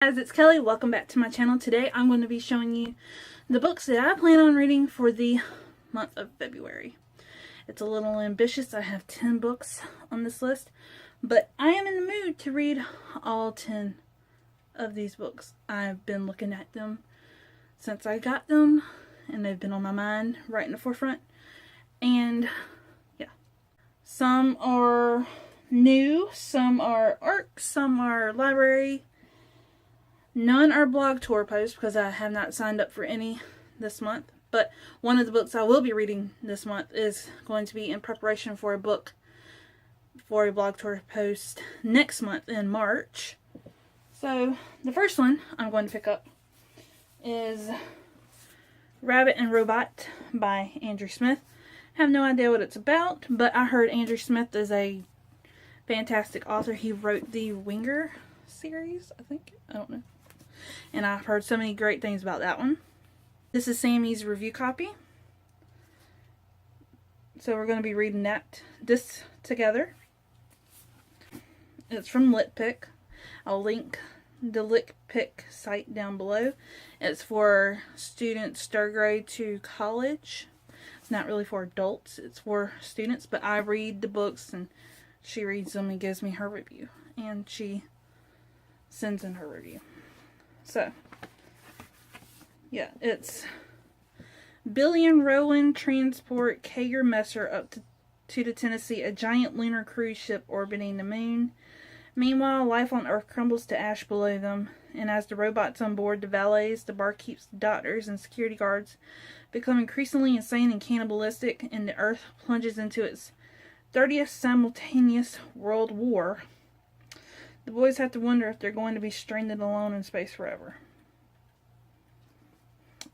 Guys, it's Kelly. Welcome back to my channel. Today I'm going to be showing you the books that I plan on reading for the month of February. It's a little ambitious. I have 10 books on this list, but I am in the mood to read all 10 of these books. I've been looking at them since I got them, and they've been on my mind right in the forefront. And yeah, some are new, some are ARC, some are library. None are blog tour posts because I have not signed up for any this month. But one of the books I will be reading this month is going to be in preparation for a book for a blog tour post next month in March. So the first one I'm going to pick up is Rabbit and Robot by Andrew Smith. I have no idea what it's about, but I heard Andrew Smith is a fantastic author. He wrote the Winger series, I think. I don't know. And I've heard so many great things about that one. This is Sammy's review copy. So we're going to be reading this together. It's from LitPick. I'll link the LitPick site down below. It's for students third grade to college. It's not really for adults. It's for students. But I read the books and she reads them and gives me her review. And she sends in her review. So, yeah, it's Billy and Roland transport Kager Messer up to the Tennessee, a giant lunar cruise ship orbiting the moon. Meanwhile, life on Earth crumbles to ash below them, and as the robots on board, the valets, the barkeeps, the doctors, and security guards become increasingly insane and cannibalistic, and the Earth plunges into its 30th simultaneous world war, the boys have to wonder if they're going to be stranded alone in space forever.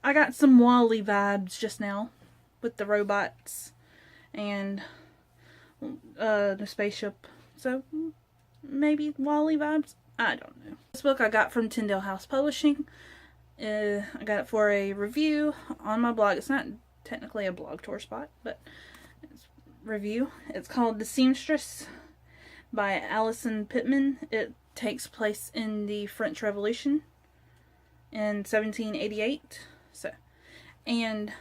I got some WALL-E vibes just now with the robots and the spaceship. So maybe WALL-E vibes? I don't know. This book I got from Tyndale House Publishing. I got it for a review on my blog. It's not technically a blog tour spot, but it's review. It's called The Seamstress by Alison Pittman. It takes place in the French Revolution in 1788. And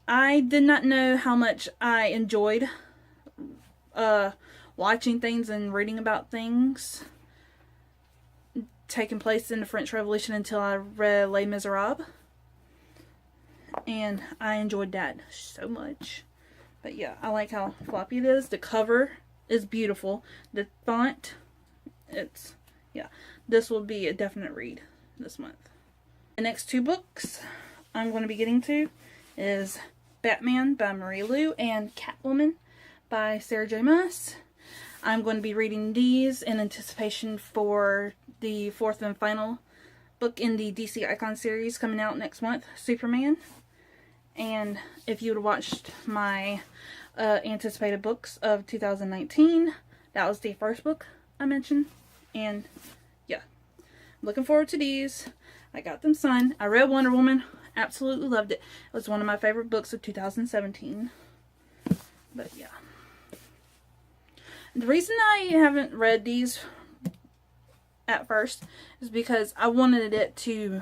I did not know how much I enjoyed watching things and reading about things taking place in the French Revolution until I read Les Miserables. And I enjoyed that so much. But yeah, I like how floppy it is. The cover is beautiful. The font, yeah, this will be a definite read this month. The next two books I'm going to be getting to is Batman by Marie Lu and Catwoman by Sarah J. Maas. I'm going to be reading these in anticipation for the fourth and final book in the DC Icon series coming out next month, Superman. And if you would have watched my anticipated books of 2019, that was the first book I mentioned. And yeah, looking forward to these. I got them signed. I read Wonder Woman, absolutely loved it. It was one of my favorite books of 2017. But yeah, the reason I haven't read these at first is because I wanted it to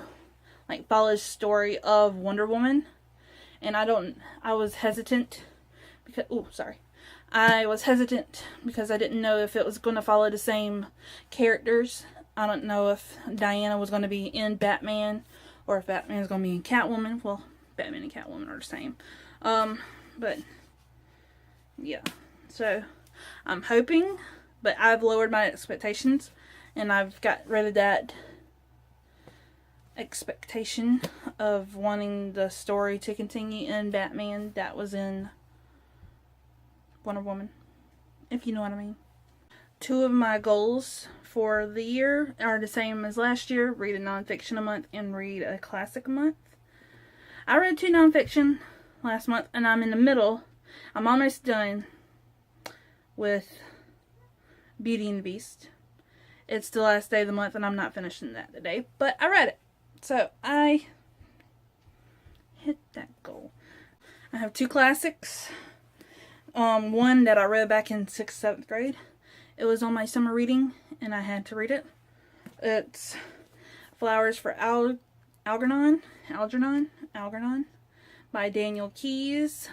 like follow the story of Wonder Woman. And I was hesitant because, I was hesitant because I didn't know if it was going to follow the same characters. I don't know if Diana was going to be in Batman or if Batman is going to be in Catwoman. Well, Batman and Catwoman are the same. But yeah, so I'm hoping, but I've lowered my expectations and I've got rid of that expectation of wanting the story to continue in Batman that was in Wonder Woman, if you know what I mean. Two of my goals for the year are the same as last year: read a nonfiction a month and read a classic a month. I read 2 nonfiction last month and I'm in the middle. I'm almost done with Beauty and the Beast. It's the last day of the month and I'm not finishing that today, but I read it. So I hit that goal. I have 2 classics. One that I read back in 6th, 7th grade. It was on my summer reading and I had to read it. It's Flowers for Algernon by Daniel Keyes.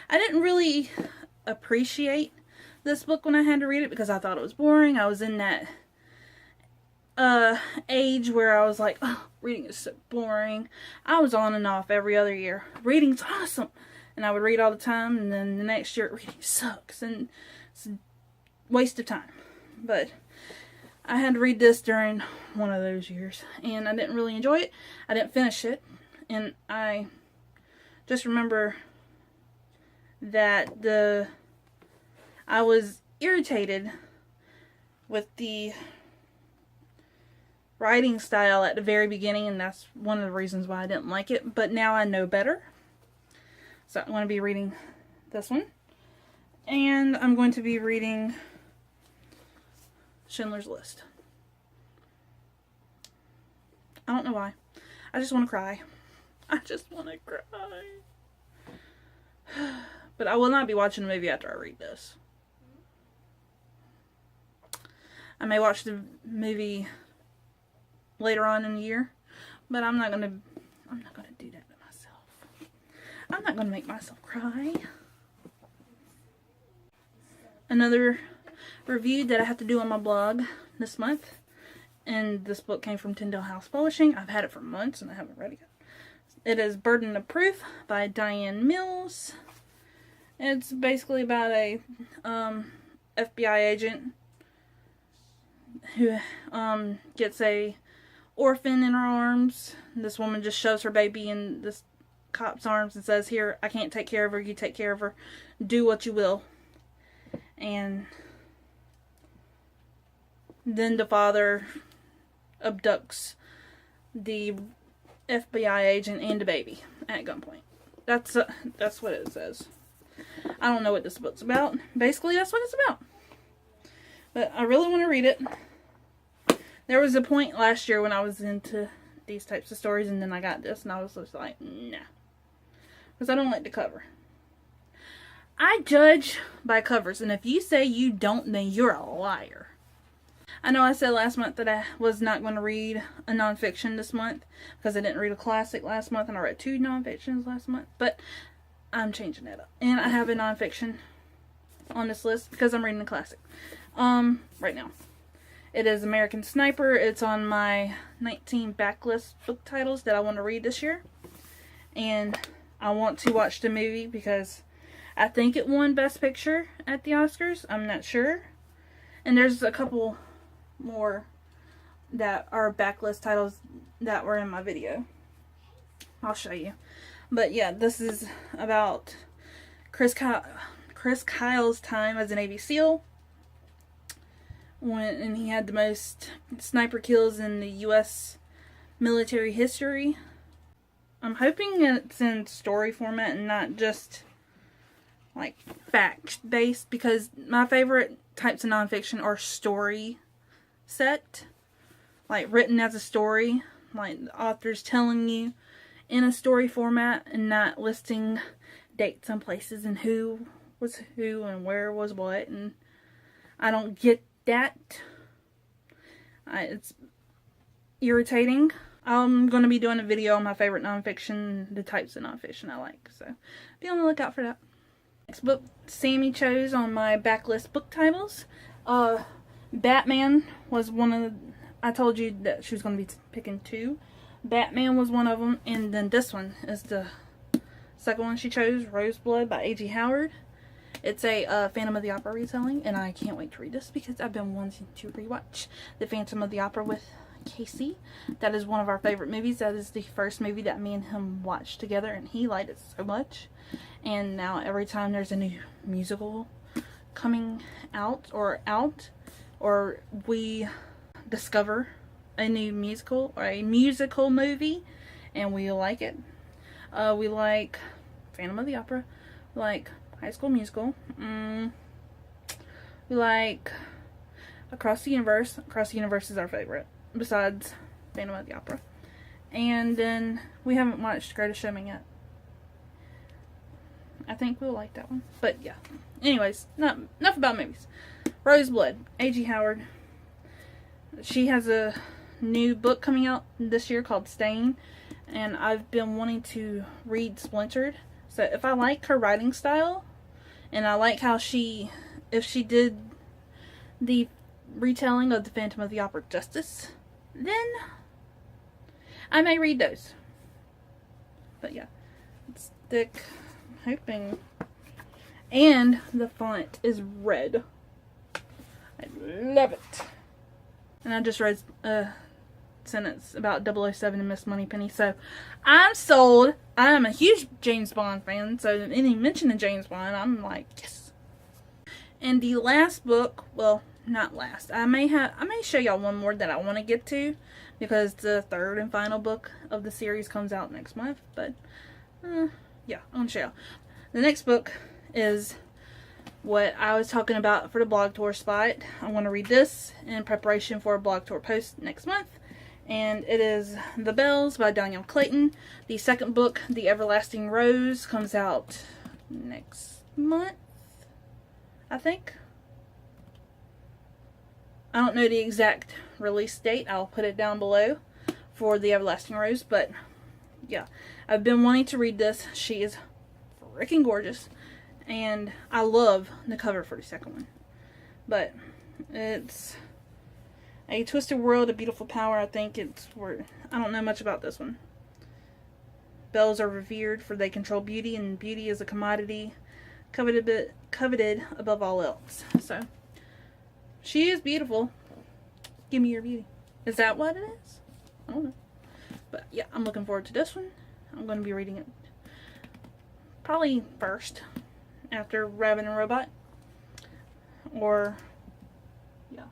I didn't really appreciate this book when I had to read it because I thought it was boring. I was in that age where I was like, oh, reading is so boring. I was on and off every other year. Reading's awesome. And I would read all the time, and then the next year reading sucks and it's a waste of time. But I had to read this during one of those years, and I didn't really enjoy it. I didn't finish it, and I just remember that I was irritated with the writing style at the very beginning, and that's one of the reasons why I didn't like it. But now I know better, so I'm going to be reading this one, and I'm going to be reading Schindler's List. I don't know why. I just want to cry. I just want to cry. But I will not be watching the movie after I read this. I may watch the movie later on in the year, but I'm not gonna do that to myself. I'm not gonna make myself cry. Another review that I have to do on my blog this month, and this book came from Tyndale House Publishing. I've had it for months and I haven't read it yet. It is Burden of Proof by Diane Mills. It's basically about a FBI agent who gets a orphan in her arms. This woman just shoves her baby in this cop's arms and says, "Here, I can't take care of her, you take care of her. Do what you will." And then the father abducts the FBI agent and the baby at gunpoint. That's what it says. I don't know what this book's about. Basically, that's what it's about. But I really want to read it. There was a point last year when I was into these types of stories, and then I got this, and I was just like, nah. Because I don't like the cover. I judge by covers, and if you say you don't, then you're a liar. I know I said last month that I was not going to read a nonfiction this month, because I didn't read a classic last month, and I read 2 nonfictions last month, but I'm changing that up. And I have a nonfiction on this list, because I'm reading a classic right now. It is American Sniper. It's on my 19 backlist book titles that I want to read this year. And I want to watch the movie because I think it won Best Picture at the Oscars. I'm not sure. And there's a couple more that are backlist titles that were in my video. I'll show you. But yeah, this is about Chris Kyle's time as a Navy SEAL. And he had the most sniper kills in the U.S. military history. I'm hoping it's in story format and not just like fact-based, because my favorite types of nonfiction are story set, like written as a story, like the author's telling you in a story format and not listing dates and places and who was who and where was what. And I don't get that. It's irritating. I'm going to be doing a video on my favorite nonfiction, the types of nonfiction I like, so be on the lookout for that. Next book Sammy chose on my backlist book titles. Batman was one of the, I told you that she was going to be picking 2. Batman was one of them, and then this one is the second one she chose, Roseblood by A.G. Howard. It's a Phantom of the Opera retelling, and I can't wait to read this because I've been wanting to rewatch The Phantom of the Opera with Casey. That is one of our favorite movies. That is the first movie that me and him watched together, and he liked it so much. And now every time there's a new musical coming out, or we discover a new musical or a musical movie and we like it, we like Phantom of the Opera, we like High School Musical, we like Across the Universe. Across the Universe is our favorite besides Phantom of the Opera. And then we haven't watched Greatest Showman yet. I think we'll like that one. But yeah. Anyways, enough about movies. Roseblood, A.G. Howard. She has a new book coming out this year called Stain, and I've been wanting to read Splintered. So if I like her writing style, and I like how if she did the retelling of the Phantom of the Opera Justice, then I may read those. But yeah, it's thick. I'm hoping. And the font is red. I love it. And I just read a sentence about 007 and Miss Moneypenny, so I'm sold. I'm a huge James Bond fan, so any mention of James Bond, I'm like, yes. And the last book, well, not last. I may show y'all one more that I want to get to, because the third and final book of the series comes out next month. But yeah, I'm gonna show y'all. The next book is what I was talking about for the blog tour spot. I want to read this in preparation for a blog tour post next month. And it is The Bells by Danielle Clayton. The second book, The Everlasting Rose, comes out next month, I think. I don't know the exact release date. I'll put it down below for The Everlasting Rose. But yeah, I've been wanting to read this. She is freaking gorgeous. And I love the cover for the second one. But it's A Twisted World, A Beautiful Power. I think it's where, I don't know much about this one. Bells are revered, for they control beauty, and beauty is a commodity coveted above all else. So, she is beautiful. Give me your beauty. Is that what it is? I don't know. But yeah, I'm looking forward to this one. I'm going to be reading it probably first, after Rabbit and Robot. Or, yeah.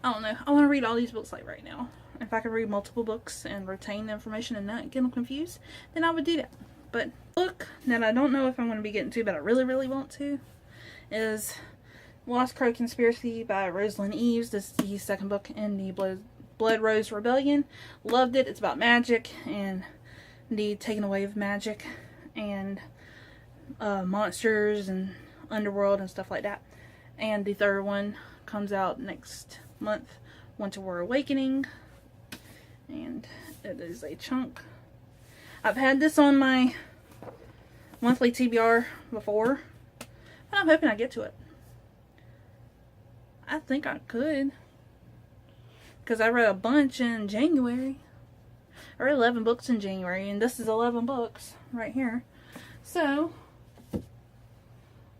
I don't know. I want to read all these books like right now. If I could read multiple books and retain the information and not get them confused, then I would do that. But book that I don't know if I'm going to be getting to, but I really, really want to, is Lost Crow Conspiracy by Rosalind Eves. This is the second book in the Blood Rose Rebellion. Loved it. It's about magic and the taking away of magic and monsters and underworld and stuff like that. And the third one comes out next month, Winter War Awakening, and it is a chunk. I've had this on my monthly TBR before, but I'm hoping I get to it. I think I could, because I read a bunch in January. I read 11 books in January, and this is 11 books right here. So,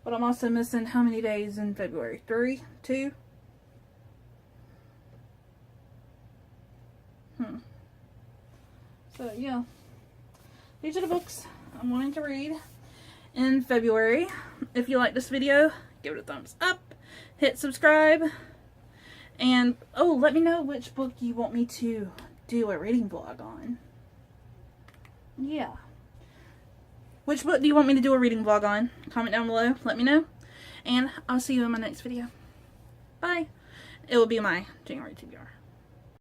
but I'm also missing how many days in February? 3? 2? So, yeah. These are the books I'm wanting to read in February. If you like this video, give it a thumbs up. Hit subscribe. And, oh, let me know which book you want me to do a reading vlog on. Yeah. Which book do you want me to do a reading vlog on? Comment down below. Let me know. And I'll see you in my next video. Bye. It will be my January TBR.